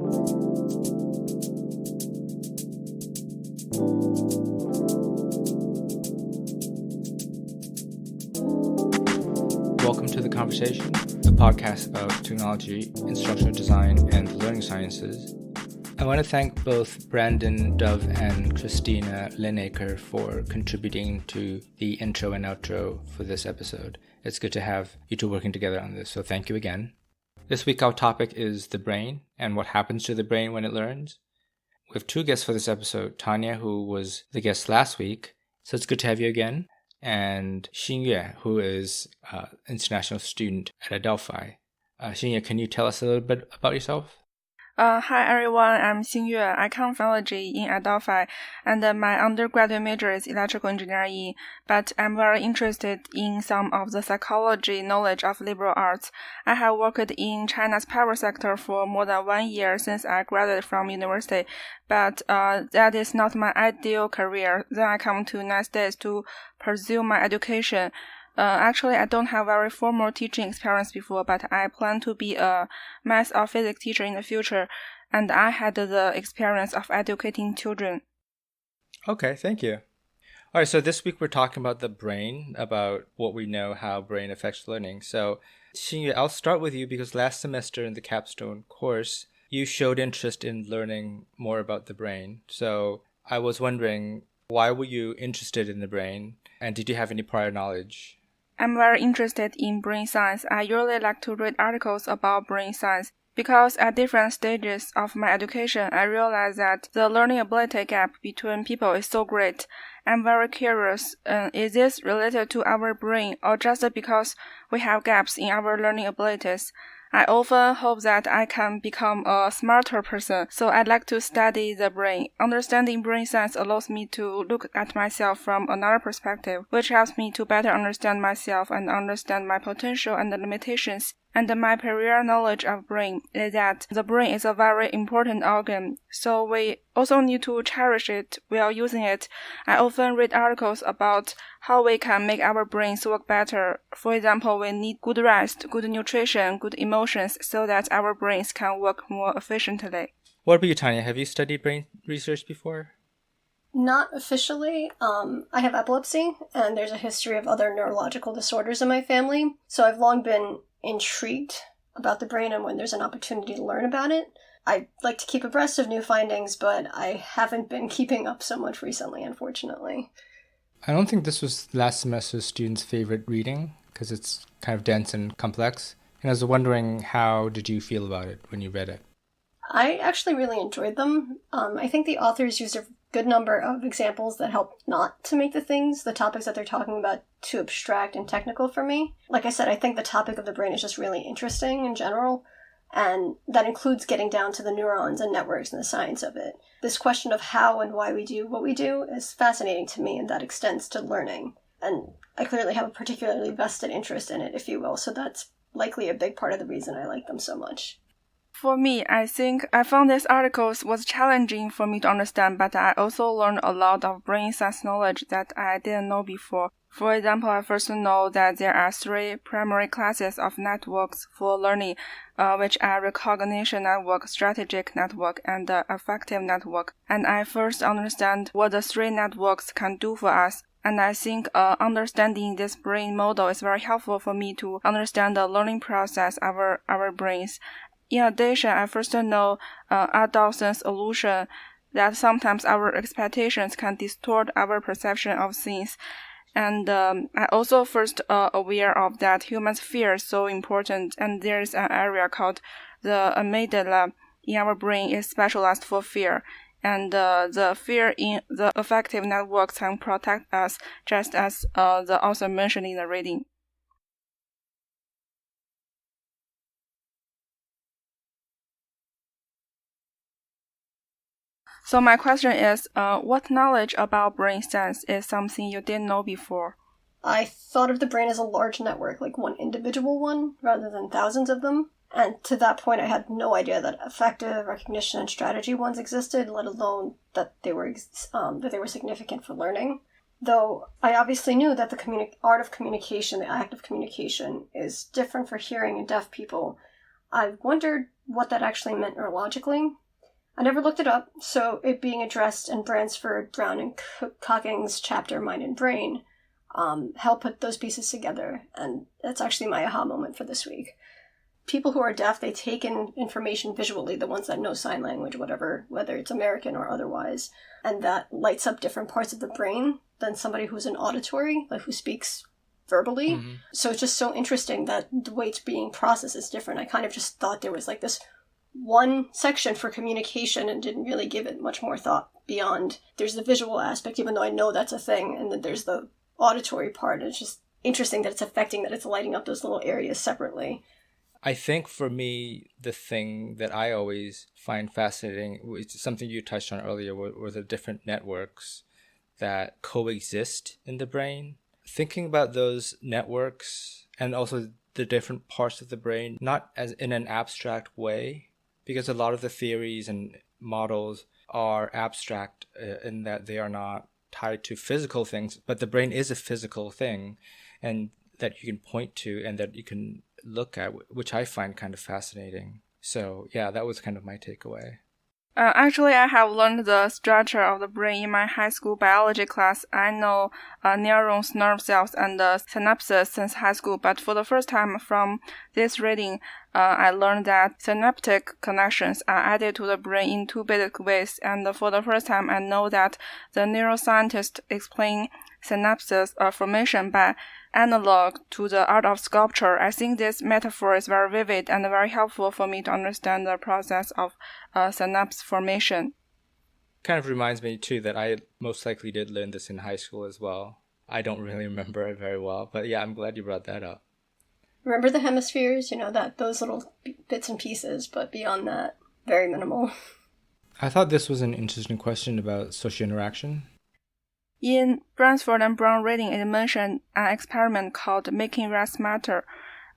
Welcome to The Conversation, a podcast about technology, instructional design, and learning sciences. I want to thank both Brandon Dove and Christina Lineker for contributing to the intro and outro for this episode. It's good to have you two working together on this, so thank you again. This week our topic is the brain and what happens to the brain when it learns. We have two guests for this episode, Tanja, who was the guest last week, so it's good to have you again, and Xingyue, who is an international student at Adelphi. Xingyue, can you tell us a little bit about yourself? Hi everyone, I'm Xingyue. I come from biology in Adelphi, and my undergraduate major is electrical engineering, but I'm very interested in some of the psychology knowledge of liberal arts. I have worked in China's power sector for more than 1 year since I graduated from university, but that is not my ideal career. Then I come to United States to pursue my education. Actually, I don't have very formal teaching experience before, but I plan to be a math or physics teacher in the future, and I had the experience of educating children. Okay, thank you. All right, so this week we're talking about the brain, about what we know, how brain affects learning. So, Xingyue, I'll start with you because last semester in the capstone course, you showed interest in learning more about the brain. So, I was wondering, why were you interested in the brain, and did you have any prior knowledge? I'm very interested in brain science. I usually like to read articles about brain science because at different stages of my education, I realized that the learning ability gap between people is so great. I'm very curious, is this related to our brain or just because we have gaps in our learning abilities? I often hope that I can become a smarter person, so I'd like to study the brain. Understanding brain science allows me to look at myself from another perspective, which helps me to better understand myself and understand my potential and limitations. And my prior knowledge of brain is that the brain is a very important organ, so we also need to cherish it while using it. I often read articles about how we can make our brains work better. For example, we need good rest, good nutrition, good emotions so that our brains can work more efficiently. What about you, Tanja? Have you studied brain research before? Not officially. I have epilepsy, and there's a history of other neurological disorders in my family, so I've long been intrigued about the brain and when there's an opportunity to learn about it. I like to keep abreast of new findings, but I haven't been keeping up so much recently, unfortunately. I don't think this was last semester's students' favorite reading because it's kind of dense and complex. And I was wondering, how did you feel about it when you read it? I actually really enjoyed them. I think the authors used a good number of examples that help not to make the topics that they're talking about, too abstract and technical for me. Like I said, I think the topic of the brain is just really interesting in general, and that includes getting down to the neurons and networks and the science of it. This question of how and why we do what we do is fascinating to me, and that extends to learning. And I clearly have a particularly vested interest in it, if you will, so that's likely a big part of the reason I like them so much. For me, I think I found these articles was challenging for me to understand, but I also learned a lot of brain science knowledge that I didn't know before. For example, I first know that there are 3 primary classes of networks for learning, which are recognition network, strategic network, and affective network. And I first understand what the 3 networks can do for us. And I think understanding this brain model is very helpful for me to understand the learning process of our brains. In addition, I first know Dawson's illusion that sometimes our expectations can distort our perception of things. And I also first aware of that humans' fear is so important, and there is an area called the amygdala in our brain is specialized for fear. And the fear in the affective networks can protect us, just as the author mentioned in the reading. So my question is, what knowledge about brain science is something you didn't know before? I thought of the brain as a large network, like one individual one, rather than thousands of them. And to that point, I had no idea that affective, recognition, and strategy ones existed, let alone that they were significant for learning. Though I obviously knew that the art of communication, the act of communication, is different for hearing and deaf people. I wondered what that actually meant neurologically. I never looked it up, so it being addressed in Bransford, Brown, and Cocking's chapter Mind and Brain helped put those pieces together, and that's actually my aha moment for this week. People who are deaf, they take in information visually, the ones that know sign language, whatever, whether it's American or otherwise, and that lights up different parts of the brain than somebody who's an auditory, like who speaks verbally. Mm-hmm. So it's just so interesting that the way it's being processed is different. I kind of just thought there was like this one section for communication and didn't really give it much more thought beyond there's the visual aspect, even though I know that's a thing, and then there's the auditory part. It's just interesting that it's affecting, that it's lighting up those little areas separately. I think for me, the thing that I always find fascinating, which is something you touched on earlier, were the different networks that coexist in the brain. Thinking about those networks and also the different parts of the brain, not as in an abstract way, because a lot of the theories and models are abstract in that they are not tied to physical things, but the brain is a physical thing and that you can point to and that you can look at, which I find kind of fascinating. So yeah, that was kind of my takeaway. Actually, I have learned the structure of the brain in my high school biology class. I know neurons, nerve cells, and synapses since high school, but for the first time from this reading, I learned that synaptic connections are added to the brain in two basic ways, and for the first time I know that the neuroscientists explain synapses formation by analog to the art of sculpture. I think this metaphor is very vivid and very helpful for me to understand the process of synapse formation. Kind of reminds me too that I most likely did learn this in high school as well. I don't really remember it very well, but yeah, I'm glad you brought that up. Remember the hemispheres? Those little bits and pieces, but beyond that, very minimal. I thought this was an interesting question about social interaction. In Bransford and Brown reading, it mentioned an experiment called Making Rest Matter.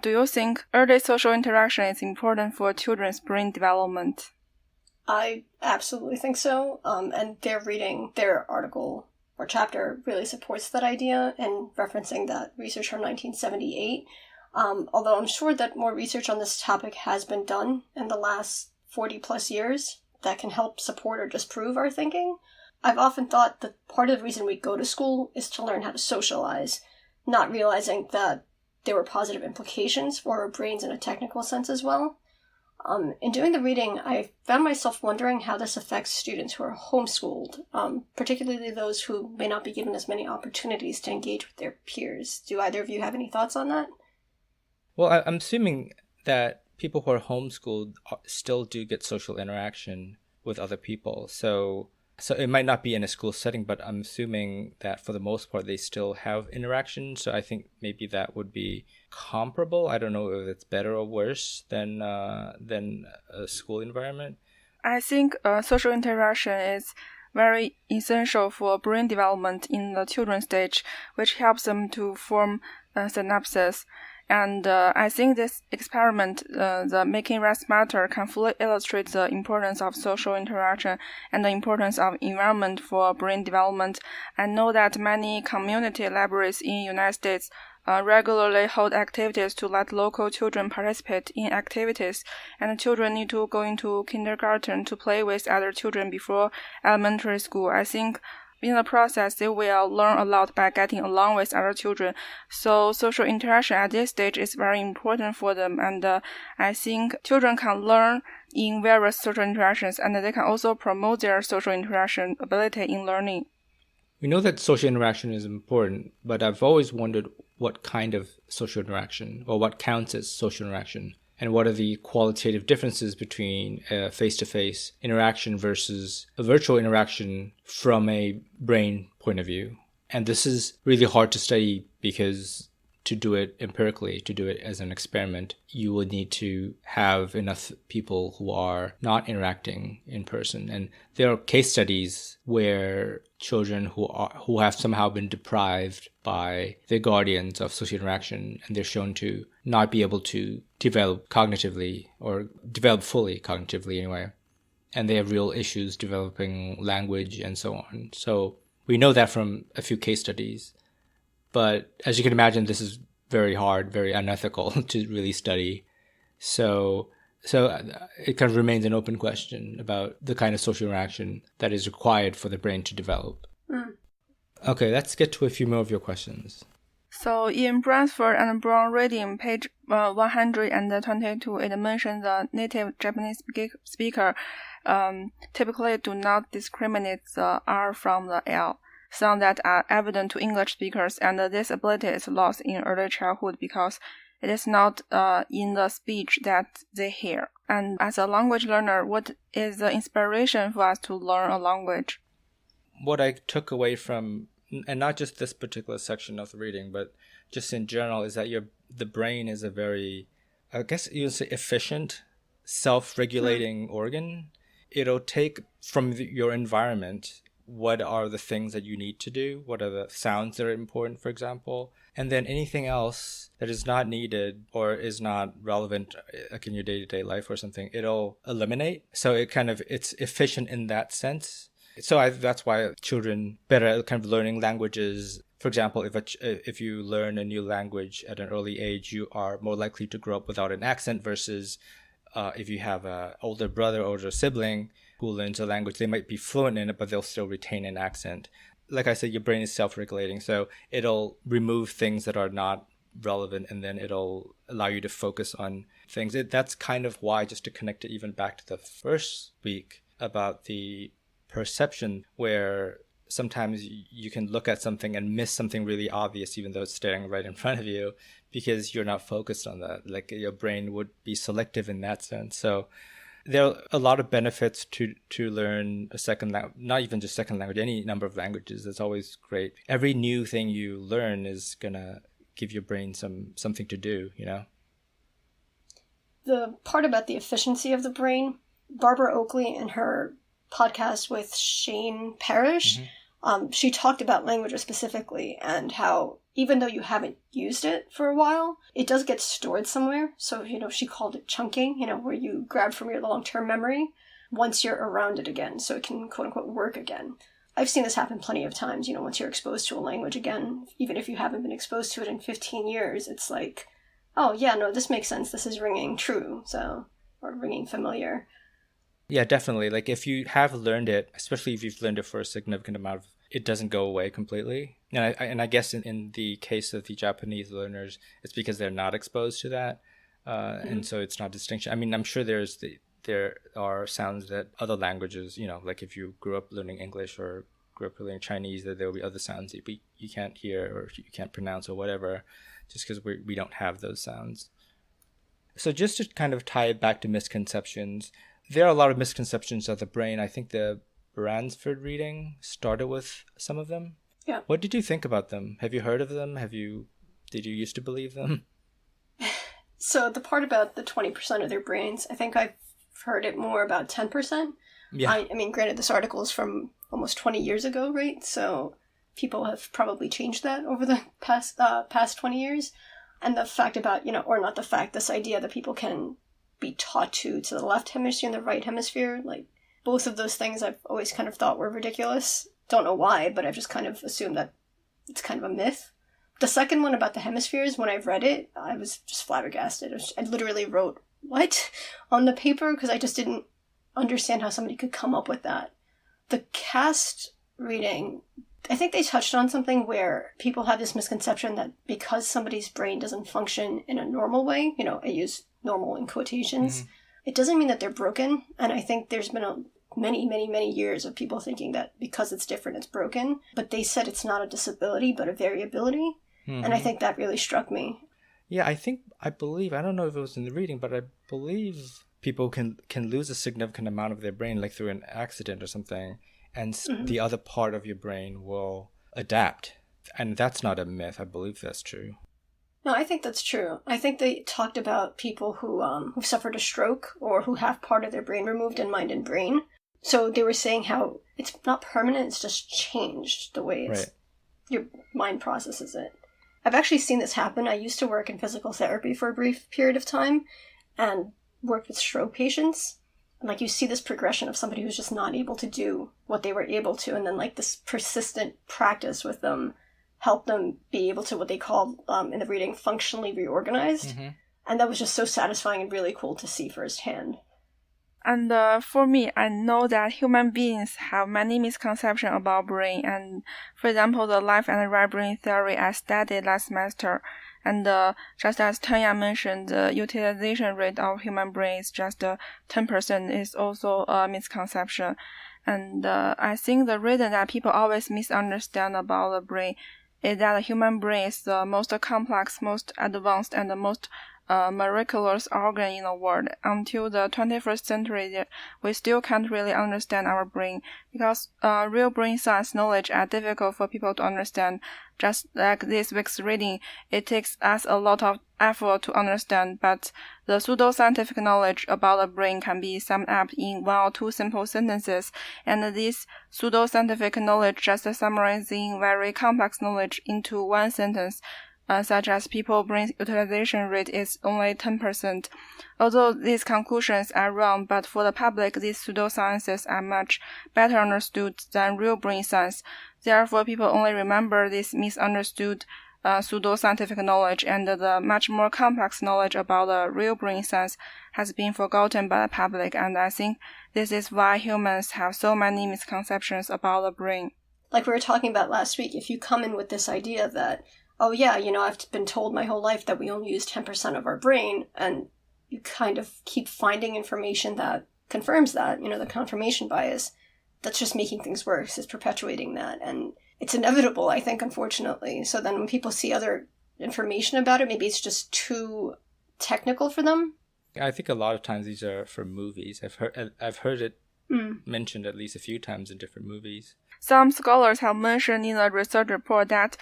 Do you think early social interaction is important for children's brain development? I absolutely think so. And their article or chapter really supports that idea and referencing that research from 1978. Although I'm sure that more research on this topic has been done in the last 40 plus years that can help support or disprove our thinking. I've often thought that part of the reason we go to school is to learn how to socialize, not realizing that there were positive implications for our brains in a technical sense as well. In doing the reading, I found myself wondering how this affects students who are homeschooled, particularly those who may not be given as many opportunities to engage with their peers. Do either of you have any thoughts on that? Well, I'm assuming that people who are homeschooled still do get social interaction with other people. So it might not be in a school setting, but I'm assuming that for the most part, they still have interaction. So I think maybe that would be comparable. I don't know if it's better or worse than a school environment. I think social interaction is very essential for brain development in the children's stage, which helps them to form synapses. And I think this experiment, the Making Rest Matter, can fully illustrate the importance of social interaction and the importance of environment for brain development. I know that many community libraries in the United States regularly hold activities to let local children participate in activities, and children need to go into kindergarten to play with other children before elementary school. I think in the process, they will learn a lot by getting along with other children. So social interaction at this stage is very important for them. And I think children can learn in various social interactions, and they can also promote their social interaction ability in learning. We know that social interaction is important, but I've always wondered what kind of social interaction, or what counts as social interaction, and what are the qualitative differences between a face-to-face interaction versus a virtual interaction from a brain point of view. And this is really hard to study because to do it empirically, to do it as an experiment, you would need to have enough people who are not interacting in person. And there are case studies where children who have somehow been deprived by their guardians of social interaction, and they're shown to not be able to develop cognitively, or develop fully cognitively anyway. And they have real issues developing language and so on. So we know that from a few case studies. But as you can imagine, this is very hard, very unethical to really study. So So it kind of remains an open question about the kind of social interaction that is required for the brain to develop. Okay, let's get to a few more of your questions. So in Bransford and Brown reading, page 122, it mentions the native Japanese speaker typically do not discriminate the R from the L, sounds that are evident to English speakers, and this ability is lost in early childhood because it is not in the speech that they hear. And as a language learner, what is the inspiration for us to learn a language? What I took away from, and not just this particular section of the reading, but just in general, is that the brain is a very, I guess you would say, efficient, self-regulating organ. It'll take from your environment what are the things that you need to do, what are the sounds that are important, for example, and then anything else that is not needed or is not relevant, like in your day-to-day life or something, it'll eliminate. So it's efficient in that sense. So that's why children better at kind of learning languages. For example, if you learn a new language at an early age, you are more likely to grow up without an accent versus if you have an older brother or older sibling who learns a language, they might be fluent in it, but they'll still retain an accent. Like I said, your brain is self-regulating, so it'll remove things that are not relevant, and then it'll allow you to focus on things. That's kind of why, just to connect it even back to the first week about the perception, where sometimes you can look at something and miss something really obvious even though it's staring right in front of you because you're not focused on that. Like your brain would be selective in that sense. So there are a lot of benefits to learn a second language, not even just second language, any number of languages. It's always great. Every new thing you learn is going to give your brain something to do, you know? The part about the efficiency of the brain, Barbara Oakley in her podcast with Shane Parrish, she talked about languages specifically and how even though you haven't used it for a while, it does get stored somewhere. So, she called it chunking, where you grab from your long-term memory once you're around it again, so it can quote-unquote work again. I've seen this happen plenty of times, once you're exposed to a language again, even if you haven't been exposed to it in 15 years, it's like, oh yeah, no, this makes sense, this is ringing true, or ringing familiar. Yeah, definitely. Like if you have learned it, especially if you've learned it for a significant amount of, it doesn't go away completely. And I guess in the case of the Japanese learners, it's because they're not exposed to that. And so it's not distinction. I mean, I'm sure there are sounds that other languages, like if you grew up learning English or grew up learning Chinese, that there will be other sounds that you can't hear or you can't pronounce or whatever, just because we don't have those sounds. So just to kind of tie it back to misconceptions, there are a lot of misconceptions of the brain. I think the Bransford reading started with some of them. Yeah. What did you think about them? Have you heard of them? Did you used to believe them? So the part about the 20% of their brains, I think I've heard it more about 10%. Yeah. I mean, granted, this article is from almost 20 years ago, right? So people have probably changed that over the past 20 years. And the fact about, or not the fact, this idea that people can be taught to the left hemisphere and the right hemisphere, like both of those things I've always kind of thought were ridiculous. Don't know why, but I've just kind of assumed that it's kind of a myth. The second one about the hemispheres, when I read it, I was just flabbergasted. I literally wrote, what? On the paper, because I just didn't understand how somebody could come up with that. The cast reading, I think they touched on something where people have this misconception that because somebody's brain doesn't function in a normal way, I use normal in quotations, it doesn't mean that they're broken. And I think there's been many, many, many years of people thinking that because it's different, it's broken. But they said it's not a disability, but a variability. And I think that really struck me. Yeah, I believe, I don't know if it was in the reading, but I believe people can lose a significant amount of their brain, like through an accident or something, and the other part of your brain will adapt. And that's not a myth. I believe that's true. No, I think that's true. I think they talked about people who suffered a stroke or who have part of their brain removed in mind and brain. So they were saying how it's not permanent, it's just changed the way your mind processes it. I've actually seen this happen. I used to work in physical therapy for a brief period of time and worked with stroke patients. And you see this progression of somebody who's just not able to do what they were able to, and then this persistent practice with them help them be able to what they call in the reading functionally reorganized. And that was just so satisfying and really cool to see firsthand. And for me, I know that human beings have many misconceptions about brain. And for example, the left and right brain theory I studied last semester. And just as Tanja mentioned, the utilization rate of human brain is just 10% is also a misconception. And I think the reason that people always misunderstand about the brain is that the human brain is the most complex, most advanced, and the most miraculous organ in the world. Until the 21st century, we still can't really understand our brain because real brain science knowledge are difficult for people to understand. Just like this week's reading, it takes us a lot of effort to understand, but the pseudoscientific knowledge about the brain can be summed up in 1 or 2 simple sentences, and this pseudoscientific knowledge just summarizing very complex knowledge into 1 sentence. Such as people's brain utilization rate is only 10%. Although these conclusions are wrong, but for the public, these pseudosciences are much better understood than real brain science. Therefore, people only remember this misunderstood pseudoscientific knowledge, and the much more complex knowledge about the real brain science has been forgotten by the public, and I think this is why humans have so many misconceptions about the brain. Like we were talking about last week, if you come in with this idea that oh yeah, I've been told my whole life that we only use 10% of our brain, and you kind of keep finding information that confirms that, the confirmation bias, that's just making things worse, it's perpetuating that, and it's inevitable, I think, unfortunately. So then when people see other information about it, maybe it's just too technical for them. I think a lot of times these are for movies. I've heard it mentioned at least a few times in different movies. Some scholars have mentioned in a research report that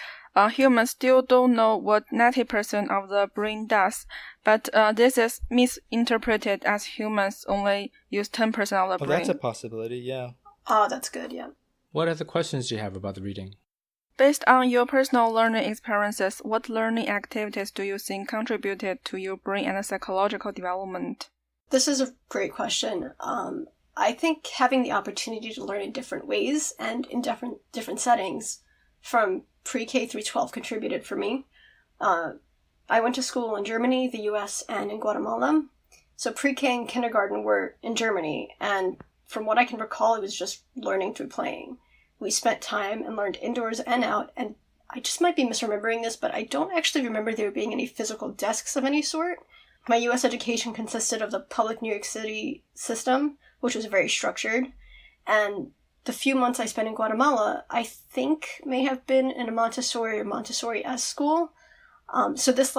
humans still don't know what 90% of the brain does, but this is misinterpreted as humans only use 10% of the brain. That's a possibility, yeah. Oh, that's good, yeah. What other questions do you have about the reading? Based on your personal learning experiences, what learning activities do you think contributed to your brain and psychological development? This is a great question. I think having the opportunity to learn in different ways and in different settings from pre-K through 12 contributed for me. I went to school in Germany, the US, and in Guatemala. So pre-K and kindergarten were in Germany, and from what I can recall, it was just learning through playing. We spent time and learned indoors and out, and I just might be misremembering this, but I don't actually remember there being any physical desks of any sort. My US education consisted of the public New York City system, which was very structured, and the few months I spent in Guatemala, I think may have been in a Montessori or Montessori-esque school. So this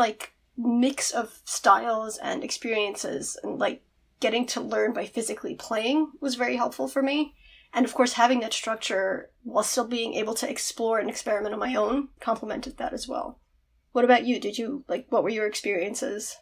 mix of styles and experiences and getting to learn by physically playing was very helpful for me. And of course, having that structure while still being able to explore and experiment on my own complemented that as well. What about you? What were your experiences?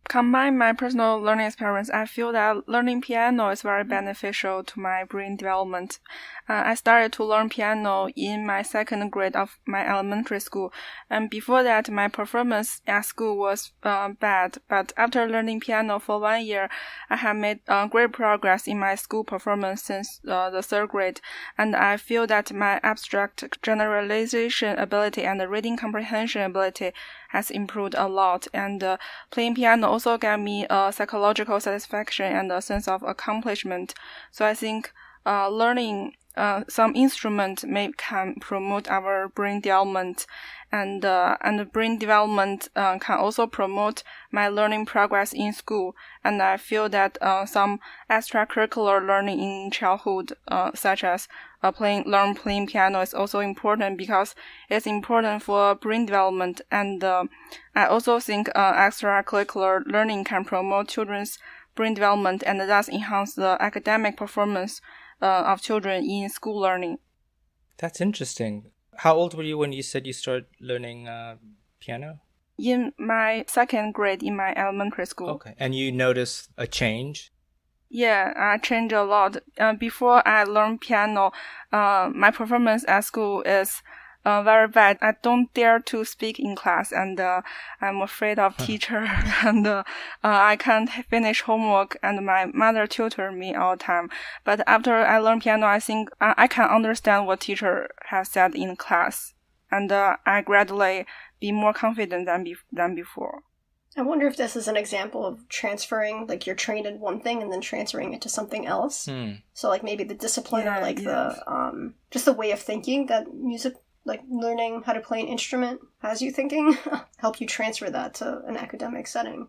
Combine my personal learning experience, I feel that learning piano is very beneficial to my brain development. I started to learn piano in my 2nd grade of my elementary school, and before that my performance at school was bad, but after learning piano for 1 year, I have made great progress in my school performance since the 3rd grade, and I feel that my abstract generalization ability and the reading comprehension ability has improved a lot, and playing piano also gave me a psychological satisfaction and a sense of accomplishment. So I think learning some instrument can promote our brain development, and brain development can also promote my learning progress in school. And I feel that some extracurricular learning in childhood, such as learn playing piano, is also important because it's important for brain development. And I also think extracurricular learning can promote children's brain development and thus enhance the academic performance of children in school learning. That's interesting. How old were you when you said you started learning piano? In my 2nd grade in my elementary school. Okay. And you noticed a change? Yeah, I changed a lot. Before I learned piano, my performance at school is very bad. I don't dare to speak in class, and I'm afraid of teacher, and I can't finish homework, and my mother tutored me all the time. But after I learned piano, I think I can understand what teacher has said in class, and I gradually be more confident than before. I wonder if this is an example of transferring, like you're trained in one thing and then transferring it to something else. So like maybe the discipline or like the just the way of thinking that music, like learning how to play an instrument has you thinking, help you transfer that to an academic setting.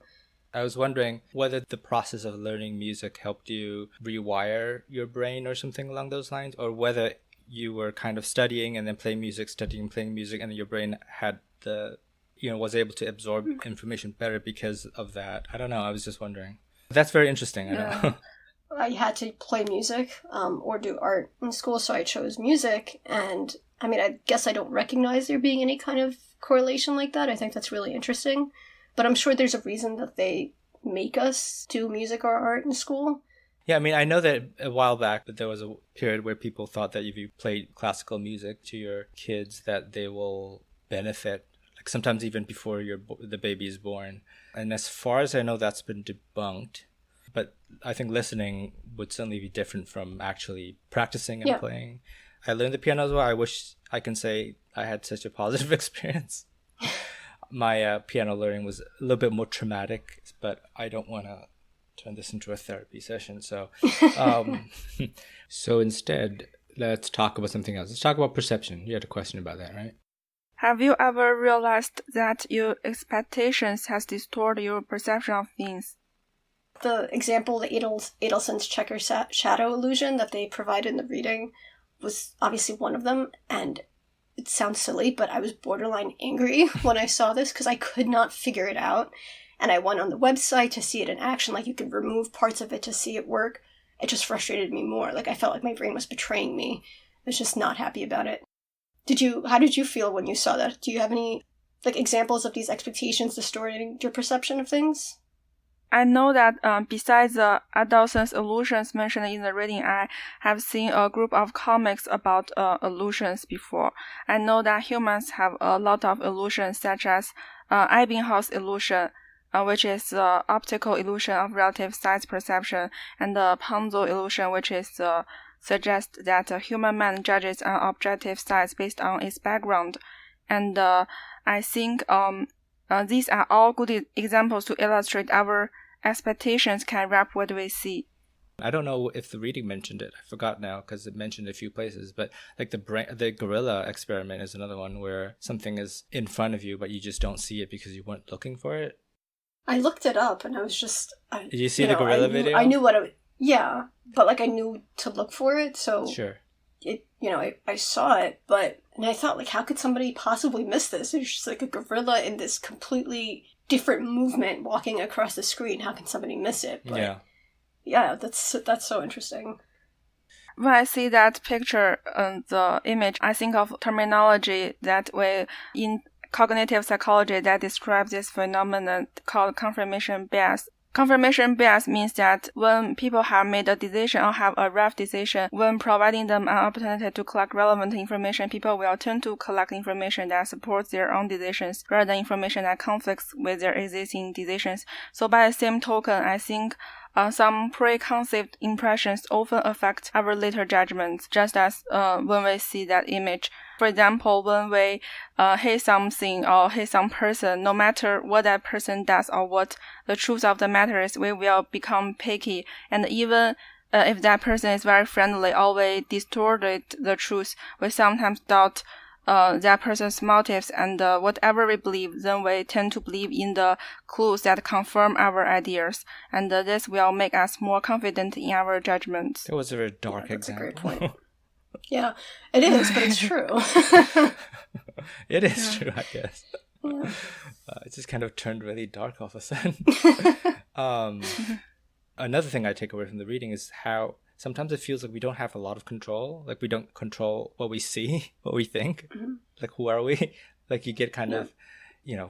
I was wondering whether the process of learning music helped you rewire your brain or something along those lines, or whether you were kind of studying and then playing music, playing music, and your brain had was able to absorb information better because of that. I don't know. I was just wondering. That's very interesting. I don't know. I had to play music or do art in school, so I chose music. And I mean, I guess I don't recognize there being any kind of correlation like that. I think that's really interesting. But I'm sure there's a reason that they make us do music or art in school. Yeah, I mean, I know that a while back that there was a period where people thought that if you played classical music to your kids, that they will benefit, like sometimes even before the baby is born. And as far as I know, that's been debunked. But I think listening would certainly be different from actually practicing and playing. I learned the piano as well. I wish I can say I had such a positive experience. My piano learning was a little bit more traumatic, but I don't want to turn this into a therapy session. So, so instead, let's talk about something else. Let's talk about perception. You had a question about that, right? Have you ever realized that your expectations has distorted your perception of things? The example, the Adelson's checker shadow illusion that they provided in the reading was obviously one of them, and it sounds silly, but I was borderline angry when I saw this because I could not figure it out. And I went on the website to see it in action, like you could remove parts of it to see it work. It just frustrated me more. Like I felt like my brain was betraying me. I was just not happy about it. How did you feel when you saw that? Do you have any like examples of these expectations distorting your perception of things? I know that besides the Adelson's illusions mentioned in the reading, I have seen a group of comics about illusions before. I know that humans have a lot of illusions, such as Ebbinghaus illusion, which is the optical illusion of relative size perception, and the Panzo illusion, which is suggests that a human mind judges an objective size based on its background. And I think these are all good examples to illustrate our expectations can wrap what we see. I don't know if the reading mentioned it. I forgot now because it mentioned a few places. But like the gorilla experiment is another one where something is in front of you, but you just don't see it because you weren't looking for it. I looked it up and I was just... Did you see the gorilla video? I knew what it... Yeah, but like I knew to look for it, so... Sure. It, I saw it, and I thought, like, how could somebody possibly miss this? There's just like a gorilla in this completely different movement walking across the screen. How can somebody miss it? But, yeah, that's so interesting. When I see that picture, the image, I think of terminology that way in cognitive psychology that describes this phenomenon called confirmation bias. Confirmation bias means that when people have made a decision or have a rough decision, when providing them an opportunity to collect relevant information, people will tend to collect information that supports their own decisions rather than information that conflicts with their existing decisions. So by the same token, I think some preconceived impressions often affect our later judgments, just as when we see that image. For example, when we hate something or hate some person, no matter what that person does or what the truth of the matter is, we will become picky. And even if that person is very friendly or we distorted the truth, we sometimes doubt that person's motives, and whatever we believe, then we tend to believe in the clues that confirm our ideas, and this will make us more confident in our judgments. That was a very dark example. That's a great point. Yeah, it is, but it's true. It is true, I guess. Yeah. It just kind of turned really dark all of a sudden. Another thing I take away from the reading is how sometimes it feels like we don't have a lot of control. Like we don't control what we see, what we think. Mm-hmm. Like who are we? Like you get kind of,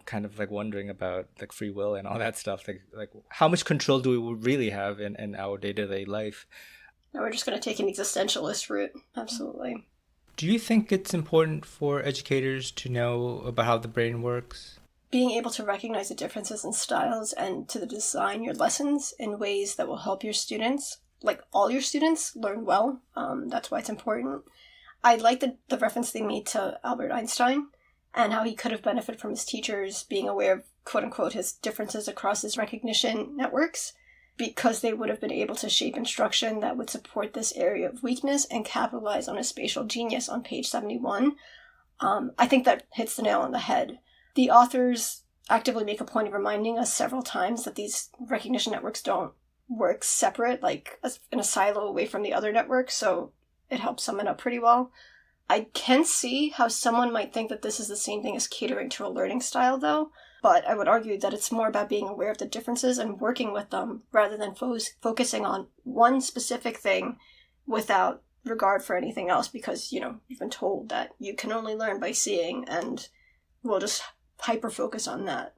kind of like wondering about like free will and all that stuff. Like how much control do we really have in our day-to-day life? No, we're just going to take an existentialist route. Absolutely. Do you think it's important for educators to know about how the brain works? Being able to recognize the differences in styles and to design your lessons in ways that will help your students, like all your students, learn well. That's why it's important. I like the reference they made to Albert Einstein and how he could have benefited from his teachers being aware of, quote-unquote, his differences across his recognition networks, because they would have been able to shape instruction that would support this area of weakness and capitalize on his spatial genius on page 71. I think that hits the nail on the head. The authors actively make a point of reminding us several times that these recognition networks don't work separate, like in a silo away from the other networks, so it helps sum it up pretty well. I can see how someone might think that this is the same thing as catering to a learning style, though, but I would argue that it's more about being aware of the differences and working with them rather than focusing on one specific thing without regard for anything else, because, you've been told that you can only learn by seeing, and we'll just hyper-focus on that.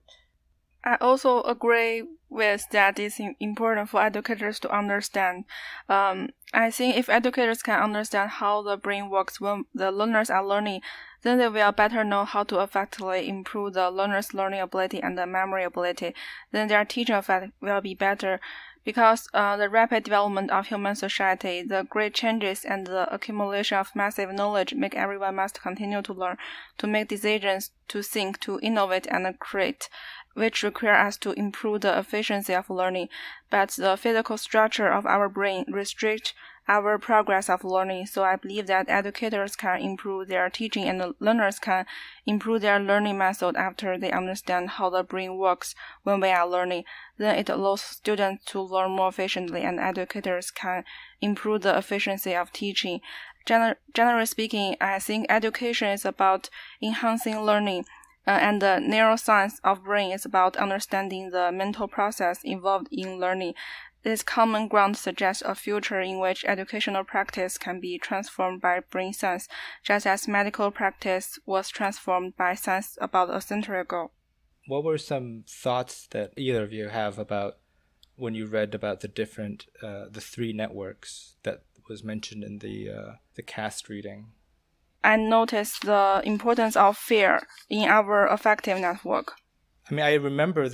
I also agree with that it's important for educators to understand. I think if educators can understand how the brain works when the learners are learning, then they will better know how to effectively improve the learner's learning ability and the memory ability. Then their teaching effect will be better. Because the rapid development of human society, the great changes, and the accumulation of massive knowledge make everyone must continue to learn, to make decisions, to think, to innovate, and create, which require us to improve the efficiency of learning. But the physical structure of our brain restricts our progress of learning, so I believe that educators can improve their teaching and the learners can improve their learning method after they understand how the brain works when we are learning. Then it allows students to learn more efficiently, and educators can improve the efficiency of teaching. Generally speaking, I think education is about enhancing learning, and the neuroscience of brain is about understanding the mental process involved in learning. This common ground suggests a future in which educational practice can be transformed by brain science, just as medical practice was transformed by science about a century ago. What were some thoughts that either of you have about when you read about the three networks that was mentioned in the cast reading? I noticed the importance of fear in our affective network. I mean, I remember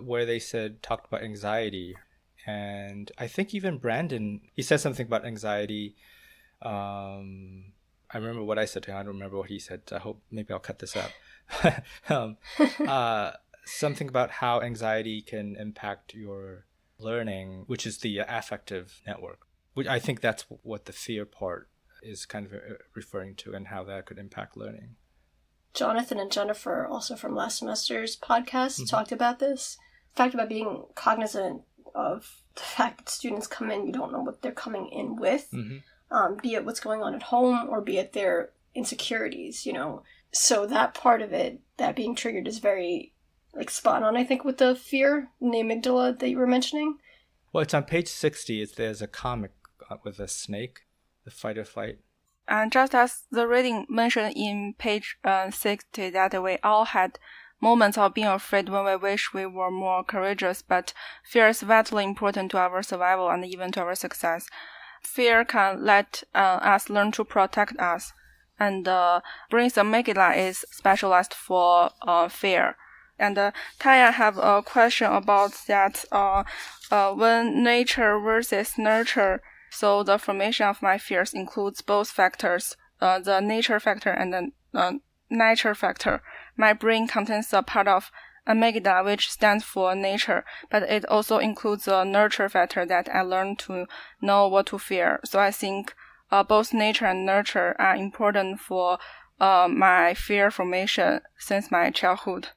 where they talked about anxiety. And I think even Brandon, he said something about anxiety. I remember what I said to him. I don't remember what he said. I hope maybe I'll cut this out. Something about how anxiety can impact your learning, which is the affective network. Which I think that's what the fear part is kind of referring to, and how that could impact learning. Jonathan and Jennifer, also from last semester's podcast, talked about this. The fact about being cognizant of the fact that students come in, you don't know what they're coming in with, be it what's going on at home or be it their insecurities, So that part of it, that being triggered, is very spot on, I think, with the fear in the amygdala that you were mentioning. Well, it's on page 60. There's a comic with a snake, the fight or flight. And just as the reading mentioned in page 60, that we all had moments of being afraid when we wish we were more courageous, but fear is vitally important to our survival and even to our success. Fear can let us learn to protect us, and the brain's amygdala is specialized for fear. And Tanja have a question about that. When nature versus nurture, so the formation of my fears includes both factors, the nature factor and the nature factor. My brain contains a part of amygdala, which stands for nature, but it also includes a nurture factor that I learned to know what to fear. So I think both nature and nurture are important for my fear formation since my childhood.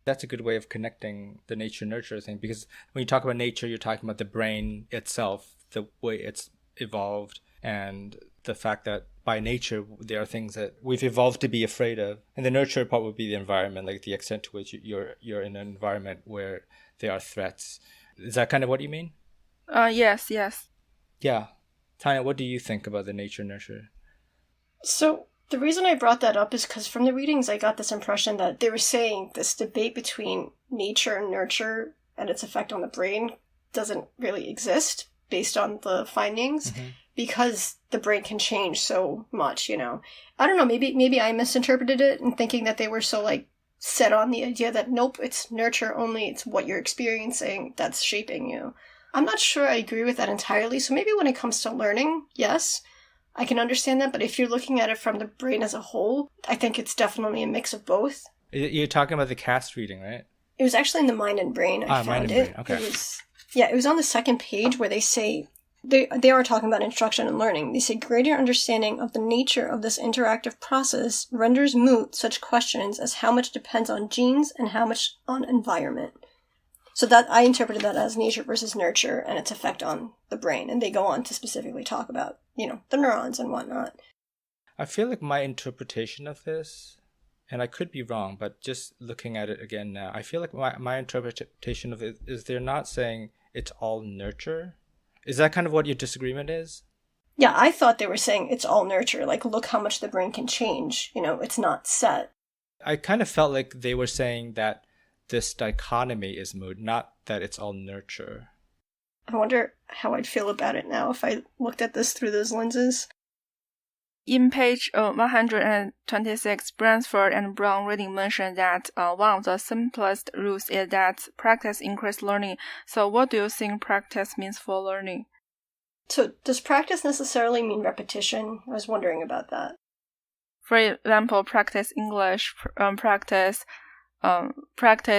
That's a good way of connecting the nature-nurture thing, because when you talk about nature, you're talking about the brain itself, the way it's evolved, and the fact that by nature, there are things that we've evolved to be afraid of. And the nurture part would be the environment, like the extent to which you're in an environment where there are threats. Is that kind of what you mean? Yes. Yeah. Tanja, what do you think about the nature-nurture? So the reason I brought that up is because from the readings, I got this impression that they were saying this debate between nature and nurture and its effect on the brain doesn't really exist based on the findings. Because the brain can change so much, I don't know, maybe I misinterpreted it in thinking that they were so, set on the idea that, nope, it's nurture only, it's what you're experiencing that's shaping you. I'm not sure I agree with that entirely, so maybe when it comes to learning, yes. I can understand that, but if you're looking at it from the brain as a whole, I think it's definitely a mix of both. You're talking about the cast reading, right? It was actually in the Mind and Brain. I found Mind and it. Brain. Okay. It was on the second page where they say, they are talking about instruction and learning. They say greater understanding of the nature of this interactive process renders moot such questions as how much depends on genes and how much on environment. So that I interpreted that as nature versus nurture and its effect on the brain. And they go on to specifically talk about, the neurons and whatnot. I feel like my interpretation of this, and I could be wrong, but just looking at it again now, I feel like my interpretation of it is they're not saying it's all nurture. Is that kind of what your disagreement is? Yeah, I thought they were saying it's all nurture. Like, look how much the brain can change. It's not set. I kind of felt like they were saying that this dichotomy is moot, not that it's all nurture. I wonder how I'd feel about it now if I looked at this through those lenses. In page 126, Bransford and Brown reading mentioned that one of the simplest rules is that practice increases learning. So what do you think practice means for learning? So does practice necessarily mean repetition? I was wondering about that. For example, practice English, practice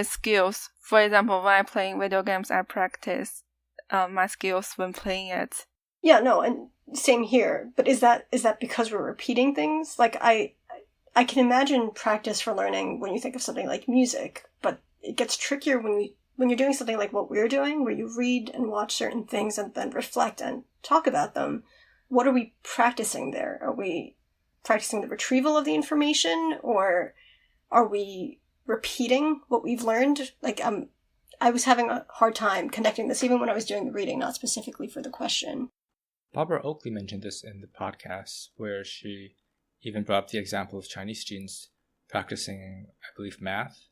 skills. For example, when I'm playing video games, I practice my skills when playing it. Yeah, no, and same here. But is that because we're repeating things? Like, I can imagine practice for learning when you think of something like music, but it gets trickier when you're doing something like what we're doing, where you read and watch certain things and then reflect and talk about them. What are we practicing there? Are we practicing the retrieval of the information, or are we repeating what we've learned? Like, I was having a hard time connecting this, even when I was doing the reading, not specifically for the question. Barbara Oakley mentioned this in the podcast, where she even brought up the example of Chinese students practicing, I believe, math.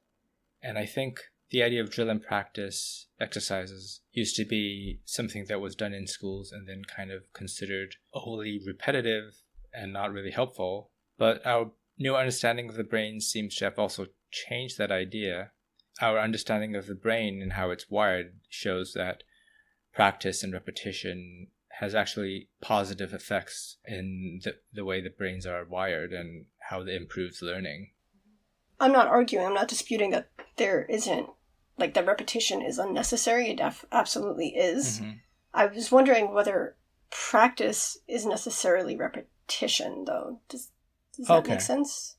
And I think the idea of drill and practice exercises used to be something that was done in schools and then kind of considered wholly repetitive and not really helpful. But our new understanding of the brain seems to have also changed that idea. Our understanding of the brain and how it's wired shows that practice and repetition has actually positive effects in the way the brains are wired and how it improves learning. I'm not arguing, I'm not disputing that there isn't, like, that repetition is unnecessary. It absolutely is. Mm-hmm. I was wondering whether practice is necessarily repetition, though. Does that make sense?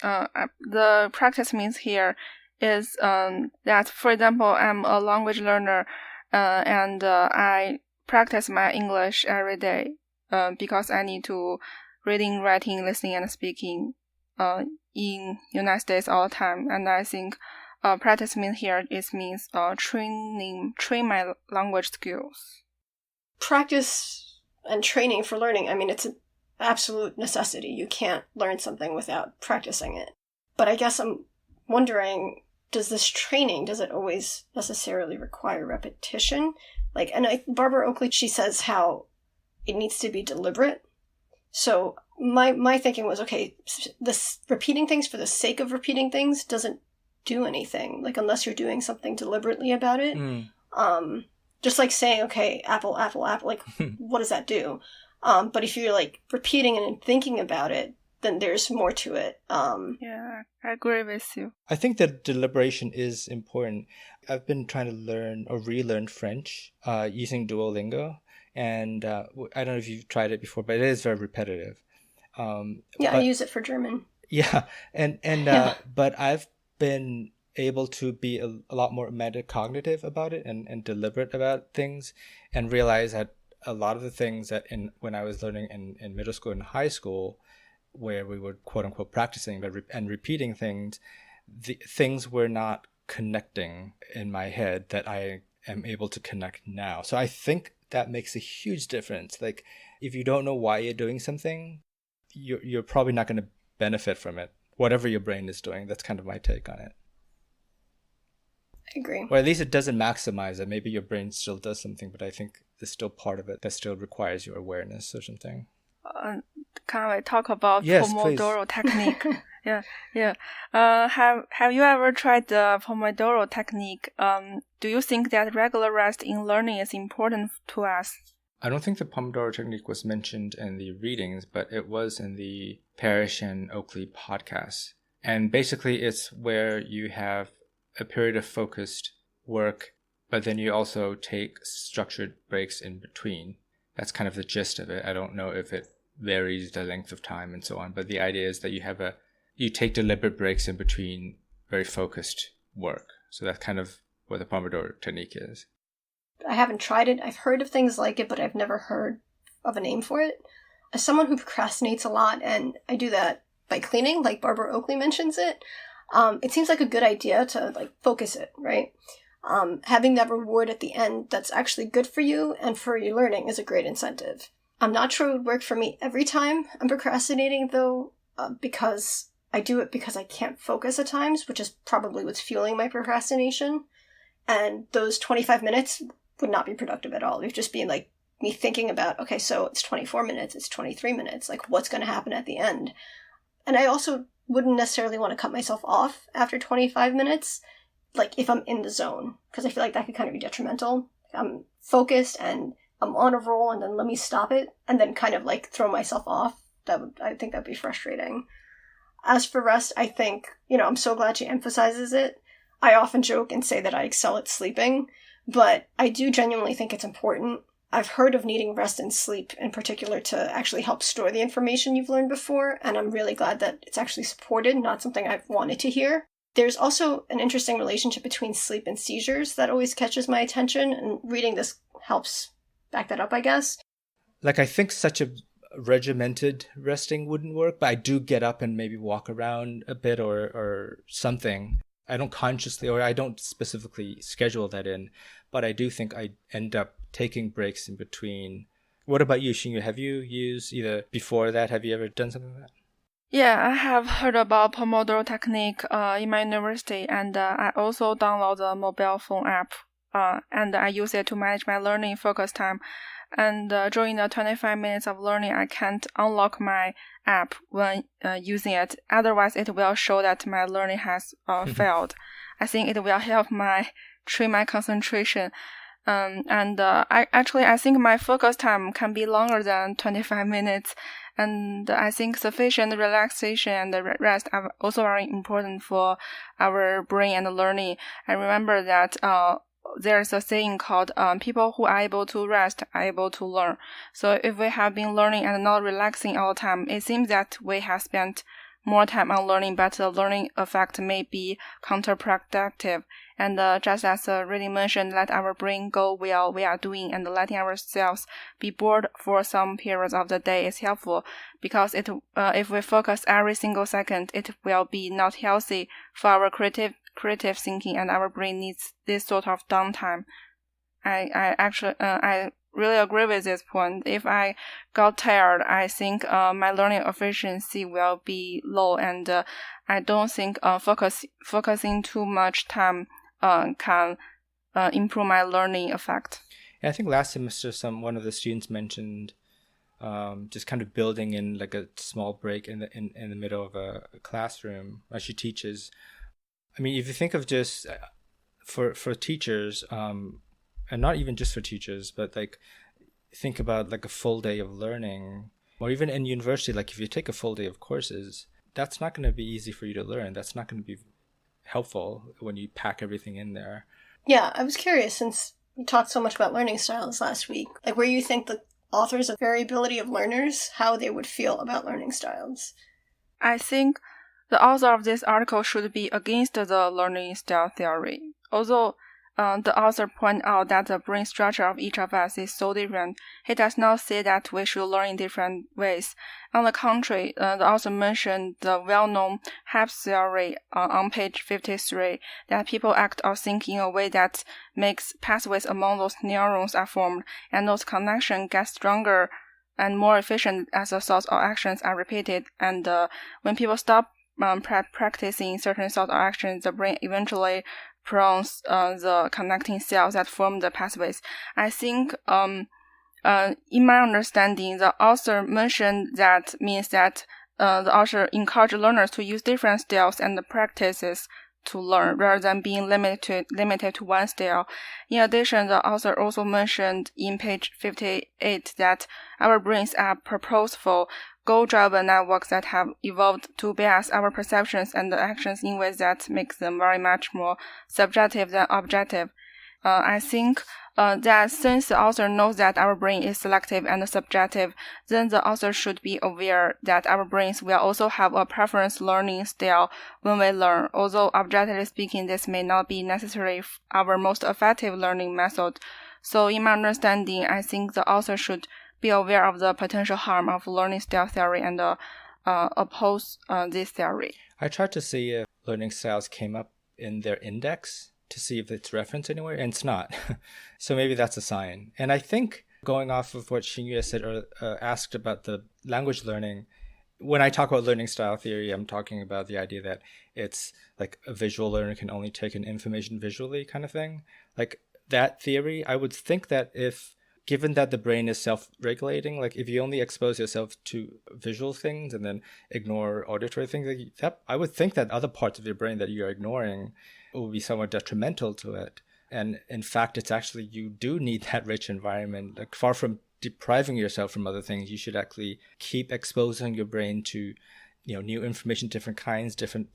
The practice means here is that, for example, I'm a language learner and I practice my English every day because I need to reading, writing, listening, and speaking in United States all the time. And I think practice means here means train my language skills. Practice and training for learning, I mean, it's an absolute necessity. You can't learn something without practicing it. But I guess I'm wondering, does it always necessarily require repetition? Like, and Barbara Oakley, she says how it needs to be deliberate. So my thinking was, okay, this repeating things for the sake of repeating things doesn't do anything. Like, unless you're doing something deliberately about it. Just like saying, okay, apple, apple, apple, like, what does that do? But if you're, like, repeating and thinking about it, then there's more to it. Yeah, I agree with you. I think that deliberation is important. I've been trying to learn or relearn French using Duolingo. And I don't know if you've tried it before, but it is very repetitive. I use it for German. Yeah, but I've been able to be a lot more metacognitive about it and deliberate about things, and realize that a lot of the things that when I was learning in middle school and high school, where we were quote unquote practicing and repeating things, the things were not connecting in my head that I am able to connect now. So I think that makes a huge difference. Like, if you don't know why you're doing something, you're probably not going to benefit from it, whatever your brain is doing. That's kind of my take on it. I agree. Or at least it doesn't maximize it. Maybe your brain still does something, but I think there's still part of it that still requires your awareness or something. Can I talk about Pomodoro Technique? Yeah. Have you ever tried the Pomodoro Technique? Do you think that regular rest in learning is important to us? I don't think the Pomodoro Technique was mentioned in the readings, but it was in the Parrish and Oakley podcast. And basically it's where you have a period of focused work, but then you also take structured breaks in between. That's kind of the gist of it. I don't know if it varies the length of time and so on, but the idea is that you take deliberate breaks in between very focused work. So that's kind of what the Pomodoro Technique is. I haven't tried it. I've heard of things like it, but I've never heard of a name for it. As someone who procrastinates a lot, and I do that by cleaning, like Barbara Oakley mentions it seems like a good idea to focus it, right? Having that reward at the end that's actually good for you and for your learning is a great incentive. I'm not sure it would work for me every time I'm procrastinating, though, because I do it because I can't focus at times, which is probably what's fueling my procrastination. And those 25 minutes would not be productive at all. It would just be me thinking about, okay, so it's 24 minutes, it's 23 minutes, what's going to happen at the end? And I also wouldn't necessarily want to cut myself off after 25 minutes, if I'm in the zone, because I feel like that could kind of be detrimental. I'm focused and I'm on a roll, and then let me stop it, and then kind of throw myself off. I think that'd be frustrating. As for rest, I think, I'm so glad she emphasizes it. I often joke and say that I excel at sleeping, but I do genuinely think it's important. I've heard of needing rest and sleep in particular to actually help store the information you've learned before, and I'm really glad that it's actually supported, not something I've wanted to hear. There's also an interesting relationship between sleep and seizures that always catches my attention, and reading this helps back that up, I guess. I think such a regimented resting wouldn't work, but I do get up and maybe walk around a bit or something. I don't consciously, or I don't specifically schedule that in, but I do think I end up taking breaks in between. What about you, Xingyue? Have you used either before that? Have you ever done something like that? Yeah, I have heard about Pomodoro Technique in my university, and I also download the mobile phone app, and I use it to manage my learning focus time. And during the 25 minutes of learning, I can't unlock my app when using it. Otherwise, it will show that my learning has failed. I think it will help train my concentration. I think my focus time can be longer than 25 minutes. And I think sufficient relaxation and rest are also very important for our brain and learning. I remember that there's a saying called people who are able to rest are able to learn. So if we have been learning and not relaxing all the time, it seems that we have spent more time on learning, but the learning effect may be counterproductive. And just as really mentioned, let our brain go while we are doing, and letting ourselves be bored for some periods of the day is helpful, because if we focus every single second, it will be not healthy for our creative thinking, and our brain needs this sort of downtime. I really agree with this point. If I got tired, I think my learning efficiency will be low, and I don't think focusing too much time can improve my learning effect. Yeah, I think last semester one of the students mentioned just kind of building in a small break in the middle of a classroom as she teaches. I mean, if you think of just for teachers, and not even just for teachers, but think about a full day of learning, or even in university, if you take a full day of courses, that's not going to be easy for you to learn. That's not going to be helpful when you pack everything in there. Yeah, I was curious, since we talked so much about learning styles last week, where you think the authors of variability of learners, how they would feel about learning styles. I think the author of this article should be against the learning style theory. Although the author points out that the brain structure of each of us is so different, he does not say that we should learn in different ways. On the contrary, the author mentioned the well-known HAPS theory on page 53, that people act or think in a way that makes pathways among those neurons are formed, and those connections get stronger and more efficient as the thoughts or actions are repeated. And when people stop practicing certain thoughts or actions, the brain eventually prunes the connecting cells that form the pathways. I think, in my understanding, the author mentioned that means that the author encouraged learners to use different styles and practices to learn rather than being limited to one style. In addition, the author also mentioned in page 58 that our brains are purposeful, goal-driven networks that have evolved to bias our perceptions and actions in ways that make them very much more subjective than objective. I think that since the author knows that our brain is selective and subjective, then the author should be aware that our brains will also have a preference learning style when we learn. Although objectively speaking, this may not be necessarily our most effective learning method. So in my understanding, I think the author should be aware of the potential harm of learning style theory and oppose this theory. I tried to see if learning styles came up in their index to see if it's referenced anywhere, and it's not. So maybe that's a sign. And I think going off of what Xingyue said or asked about the language learning, when I talk about learning style theory, I'm talking about the idea that it's like a visual learner can only take in information visually kind of thing. Like that theory, I would think that given that the brain is self-regulating, like if you only expose yourself to visual things and then ignore auditory things, I would think that other parts of your brain that you're ignoring will be somewhat detrimental to it. And in fact, it's actually, you do need that rich environment. Like far from depriving yourself from other things, you should actually keep exposing your brain to, new information, different kinds, different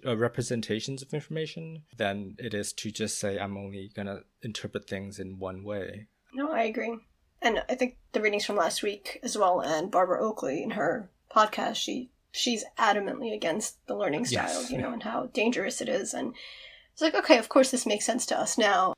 representations of information than it is to just say, I'm only going to interpret things in one way. No, I agree. And I think the readings from last week as well, and Barbara Oakley in her podcast, she's adamantly against the learning style, yes. And how dangerous it is. And it's like, okay, of course this makes sense to us now.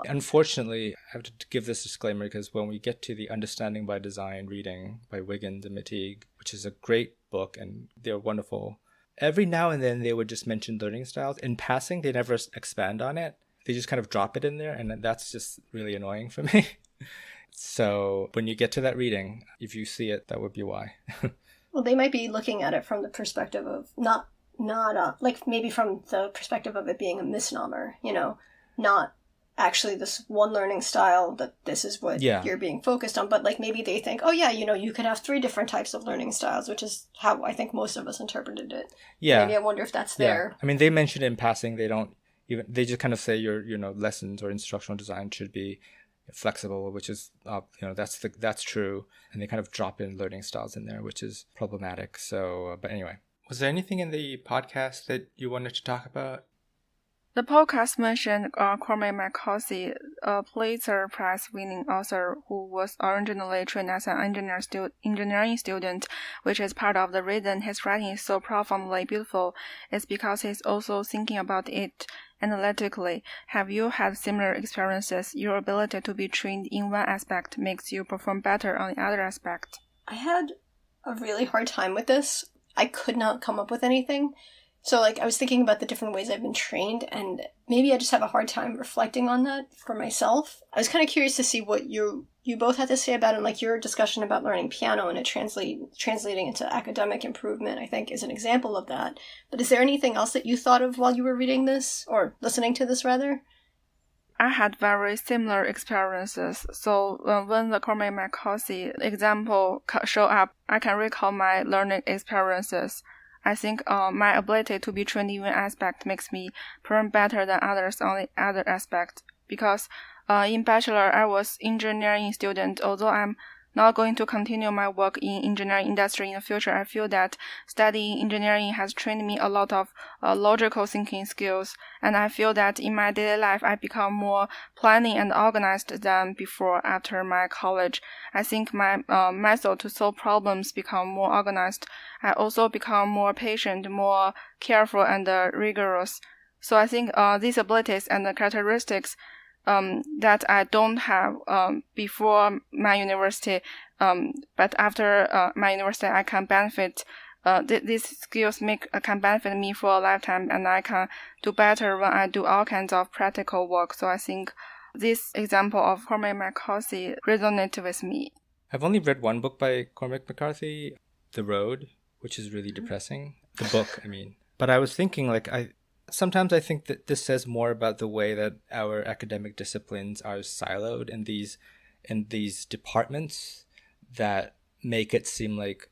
Unfortunately, I have to give this disclaimer because when we get to the Understanding by Design reading by Wiggins and Mateague, which is a great book and they're wonderful, every now and then they would just mention learning styles. In passing, they never expand on it. They just kind of drop it in there, and that's just really annoying for me. So when you get to that reading, if you see it, that would be why. Well, they might be looking at it from the perspective of not like maybe from the perspective of it being a misnomer, not actually this one learning style that this is what you're being focused on, but like maybe they think, oh yeah, you could have 3 different types of learning styles, which is how I think most of us interpreted it. Yeah. Maybe I wonder if that's there. I mean, they mention it in passing. They just kind of say your lessons or instructional design should be flexible, which is that's true, and they kind of drop in learning styles in there, which is problematic. So but anyway, was there anything in the podcast that you wanted to talk about? The podcast mentioned Cormac McCarthy, a Pulitzer Prize winning author who was originally trained as an engineering student, which is part of the reason his writing is so profoundly beautiful is because he's also thinking about it analytically. Have you had similar experiences? Your ability to be trained in one aspect makes you perform better on the other aspect. I had a really hard time with this. I could not come up with anything. So, I was thinking about the different ways I've been trained, and maybe I just have a hard time reflecting on that for myself. I was kind of curious to see what you both had to say about it, your discussion about learning piano and it translating into academic improvement, I think, is an example of that. But is there anything else that you thought of while you were reading this, or listening to this, rather? I had very similar experiences. So when the Cormac McCarthy example showed up, I can recall my learning experiences. I think my ability to be trained in one aspect makes me perform better than others on the other aspect. Because in bachelor, I was engineering student. Although I'm not going to continue my work in engineering industry in the future, I feel that studying engineering has trained me a lot of logical thinking skills. And I feel that in my daily life, I become more planning and organized than before after my college. I think my method to solve problems become more organized. I also become more patient, more careful, and rigorous. So I think these abilities and the characteristics that I don't have before my university, but after my university, I can benefit. These skills can benefit me for a lifetime, and I can do better when I do all kinds of practical work. So I think this example of Cormac McCarthy resonated with me. I've only read one book by Cormac McCarthy, The Road, which is really depressing. The book, I mean. But I was thinking, sometimes I think that this says more about the way that our academic disciplines are siloed in these departments that make it seem like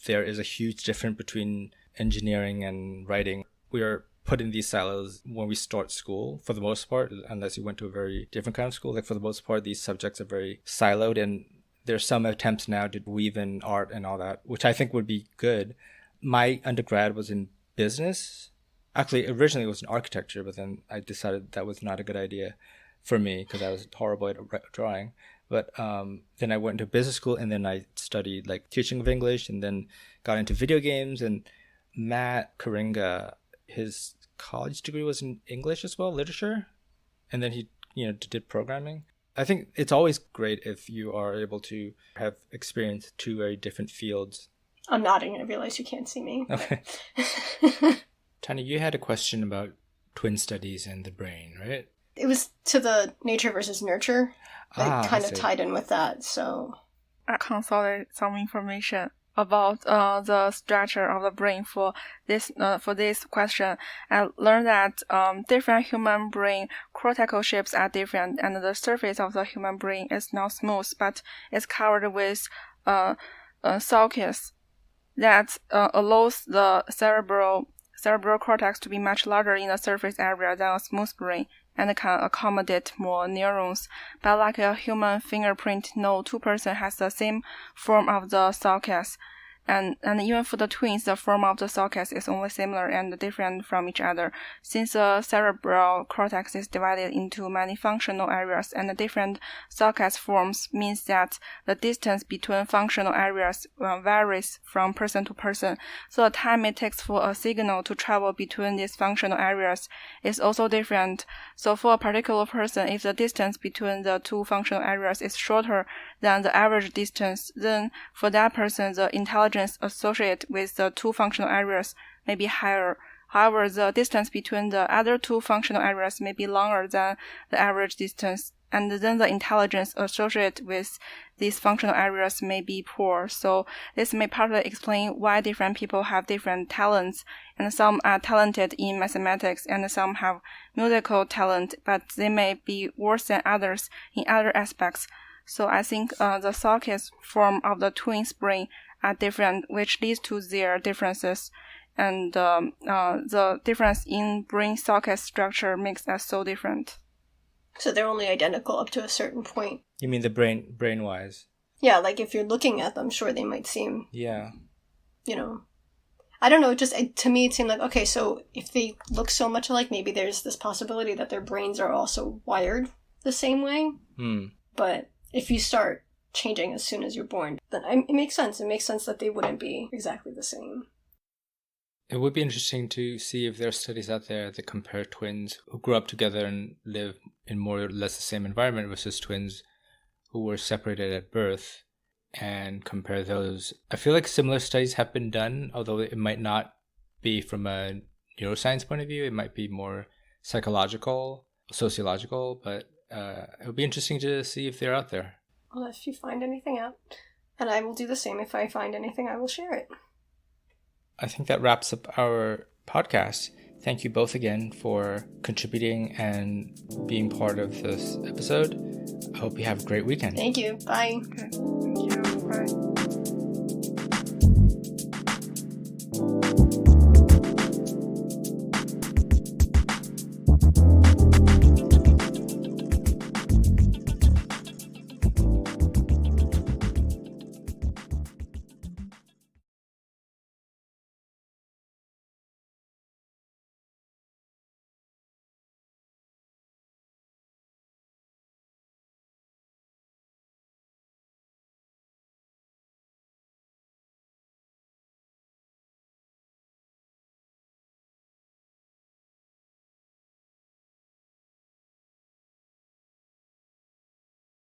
there is a huge difference between engineering and writing. We are put in these silos when we start school, for the most part, unless you went to a very different kind of school. Like for the most part, these subjects are very siloed, and there's some attempts now to weave in art and all that, which I think would be good. My undergrad was in business. Actually, originally it was in architecture, but then I decided that was not a good idea for me because I was horrible at drawing. But then I went to business school, and then I studied like teaching of English, and then got into video games. And Matt Karinga, his college degree was in English as well, literature. And then he, did programming. I think it's always great if you are able to have experienced two very different fields. I'm nodding. I realize you can't see me. Okay. Tanja, you had a question about twin studies and the brain, right? It was to the nature versus nurture. It kind of tied in with that, so... I consolidated some information about the structure of the brain for this question. I learned that different human brain cortical shapes are different, and the surface of the human brain is not smooth, but is covered with sulcus that allows the cerebral cortex to be much larger in the surface area than a smooth brain, and can accommodate more neurons. But like a human fingerprint, no two person has the same form of the sulcus. And even for the twins, the form of the sulcus is only similar and different from each other. Since the cerebral cortex is divided into many functional areas, and the different sulcus forms means that the distance between functional areas varies from person to person. So the time it takes for a signal to travel between these functional areas is also different. So for a particular person, if the distance between the two functional areas is shorter than the average distance, then for that person, the intelligence associated with the two functional areas may be higher. However, the distance between the other two functional areas may be longer than the average distance, and then the intelligence associated with these functional areas may be poor. So this may partly explain why different people have different talents, and some are talented in mathematics and some have musical talent, but they may be worse than others in other aspects. So I think the sulcus form of the twins' brain are different, which leads to their differences. And the difference in brain sulcus structure makes us so different. So they're only identical up to a certain point. You mean the brain-wise? Yeah, like if you're looking at them, sure, they might seem... Yeah. I don't know, just to me it seemed like, okay, so if they look so much alike, maybe there's this possibility that their brains are also wired the same way. But if you start changing as soon as you're born, then it makes sense. It makes sense that they wouldn't be exactly the same. It would be interesting to see if there are studies out there that compare twins who grew up together and live in more or less the same environment versus twins who were separated at birth, and compare those. I feel like similar studies have been done, although it might not be from a neuroscience point of view. It might be more psychological, sociological, but it would be interesting to see if they're out there. Well, if you find anything out, and I will do the same. If I find anything, I will share it. I think that wraps up our podcast. Thank you both again for contributing and being part of this episode. I hope you have a great weekend. Thank you. Bye. Okay. Thank you.